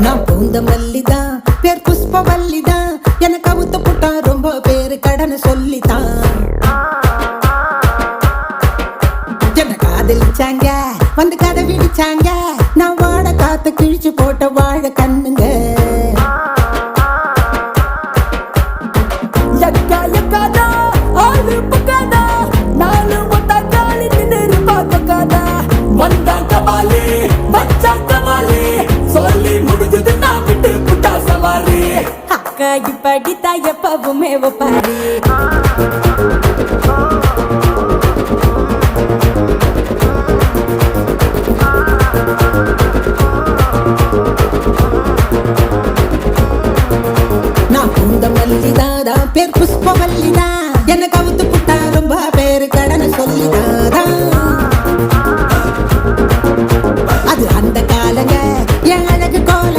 நான் பூந்த மல்லிதான், பேர் புஷ்பவல்லிதான். எனக்கு அவுத்து புட்டா ரொம்ப பேரு கடனை சொல்லித்தான். என்ன காதலிச்சாங்க, வந்து கதை விடிச்சாங்க. நான் வாழ காத்து கிழிச்சு போட்ட வாழ கண்ணுங்க. படித்தா எப்பவுமே ஒப்பாரி. நான் பூந்த மல்லிதான், பேர் புஷ்பவல்லிதான். எனக்கு அவுத்து புட்டா ரொம்ப பேரு கடனை சொல்லிதான்.